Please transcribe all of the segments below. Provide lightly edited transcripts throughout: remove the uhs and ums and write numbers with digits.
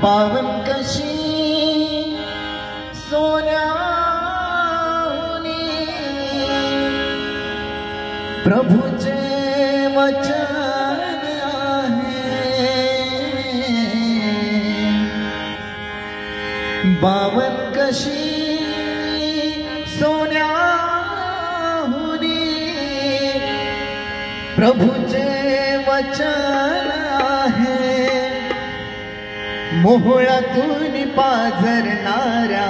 पावन कशी सोन्याहुनी प्रभुचे वचन आहे। पावन कशी सोन्याहुनी प्रभुचे वचन आहे। मोहळातून पाझरणाऱ्या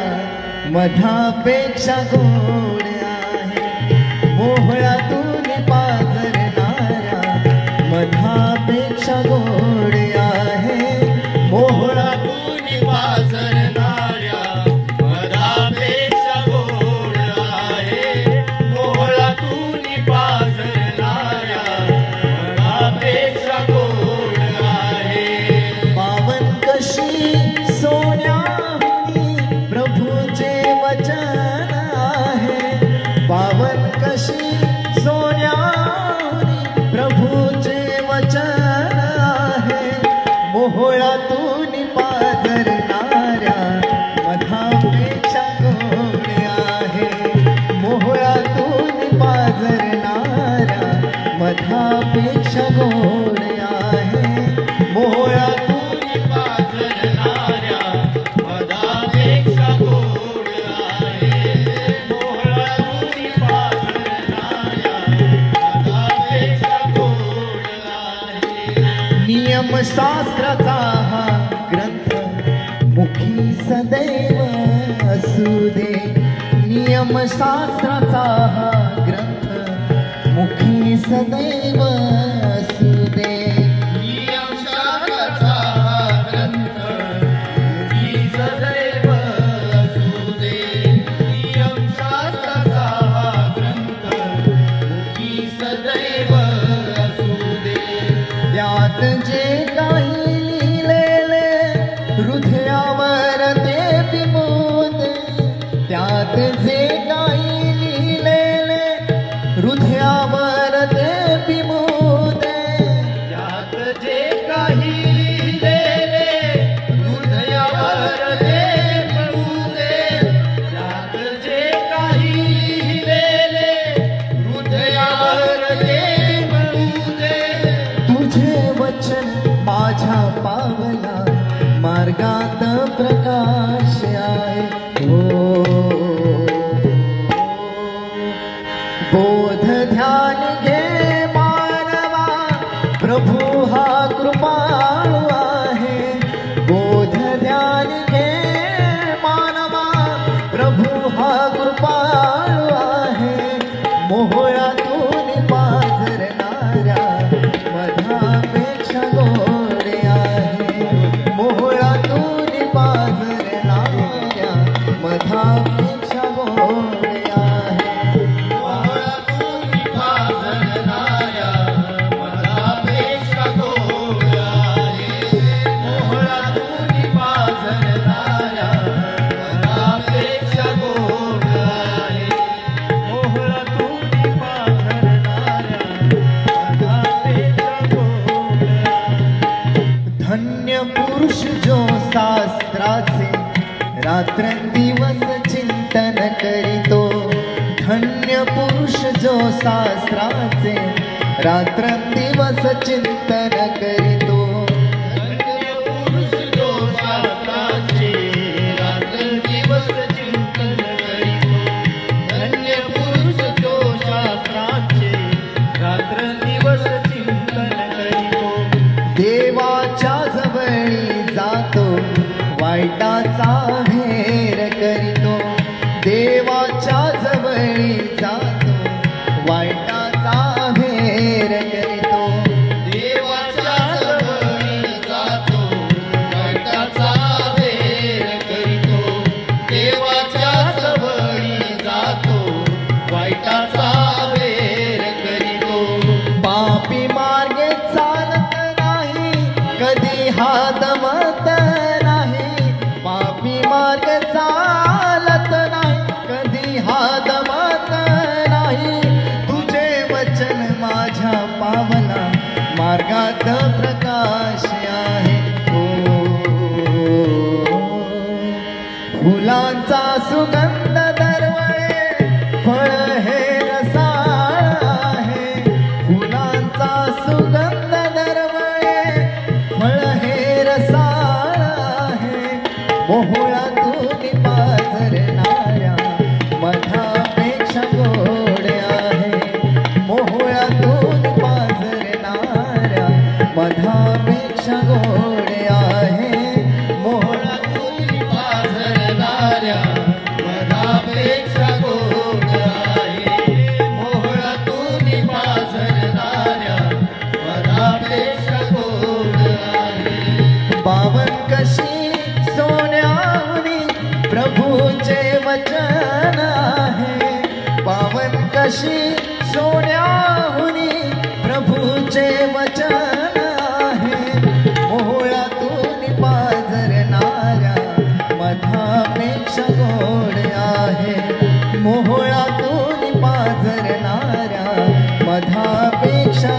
मधापेक्षा गोड आहे। मोहळातून पाझरणाऱ्या मधापेक्षा गोड आहे। मोहळातून पाझरणाऱ्या मधापेक्षा गोड आहे। मोहळातून पाझरणाऱ्या मधापेक्षा गोड आहे। पावन कशी सोन्याहुनी प्रभुचे वचन आहे। पावन कशी सोन्याहुनी प्रभुचे वचन आहे। मोहळातून पाझरणाऱ्या मधापेक्षा गोड आहे। मोहळातून पाझरणाऱ्या मधापेक्षा गोड आहे। मोहळातून पाझरणाऱ्या मधापेक्षा गोड आहे। मोहळातून पाझरणाऱ्या मधापेक्षा गोड आहे। नियमशास्त्राचा हा ग्रंथ मुखी सदैव असू दे। नियमशास्त्राचा हा ग्रंथ मुखी सदैव असू दे। नियमशास्त्राचा हा ग्रंथ मुखी सदैव असू दे। नियमशास्त्राचा हा ग्रंथ मुखी सदैव असू दे। त्यात जे काही लिहिलेले हृदयावर ते बिंबवते। त्यात जे काही लिहिलेले हृदयावर ते बिंबवते। त्यात जे काही लिहिलेले हृदयावर ते बिंबवते। त्यात जे काही लिहिलेले हृदयावर ते बिंबवते। तुझे वचन माझ्या पावला मार्गात प्रकाश आहे। बोध ध्यान घे मानवा प्रभु हा कृपाळू आहे। बोध ध्यान घे मानवा प्रभु हा कृपाळू आहे। मोहळातून पाझरणाऱ्या मधापेक्षा गोड आहे। मोहळातून पाझरणाऱ्या मधापेक्षा गोड आहे। मोहळातून पाझरणाऱ्या मधापेक्षा गोड आहे। मोहळातून पाझरणाऱ्या मधापेक्षा गोड आहे। मोहळातून पाझरणाऱ्या मधापेक्षा गोड आहे। धन्य पुरुष जो शास्त्राचे रात्रंदिवस चिंतन करीतो। धन्य पुरुष जो शास्त्राचे रात्रंदिवस चिंतन करीतो। धन्य पुरुष जो शास्त्राचे रात्रंदिवस चिंतन करीतो। धन्य पुरुष जो शास्त्राचे रात्रंदिवस चिंतन करीतो। देवाच्या जवळी जातो वाईटाचा भेर करीतो। देवाच्या जवळी जातो वाईटाचा भेर करीतो। देवाच्या जवळी जातो वाईटाचा भेर करीतो। देवाच्या जवळी जातो वाईटाचा भेर करीतो। पापी मार्गे चालत नाही कधी हा दमत नाही। पापी मार्ग चालत नाही कधी हा दमत नाही। तुझे वचन माझ्या पावला मार्गात प्रकाश आहे। फुलांचा सुगंध दरवळे फळ हे रसाळ आहे फुलांचा सुगंध दरवळे फळ हे रसाळ आहे मोहळातून पाझरणाऱ्या मधापेक्षा गोड आहे मोहळातून पाझरणाऱ्या मधापेक्षा गोड आहे मोहळातून पाझरणाऱ्या मधापेक्षा गोड आहे मोहळातून पाझरणाऱ्या मधापेक्षा गोड आहे पावन कशी सोन्याहुनी प्रभूचे वचन आहे पावन कशी सोन्याहुनी प्रभूचे वचन आहे मोहळातून पाझरणाऱ्या मधापेक्षा गोड आहे मोहळातून पाझरणाऱ्या मधापेक्षा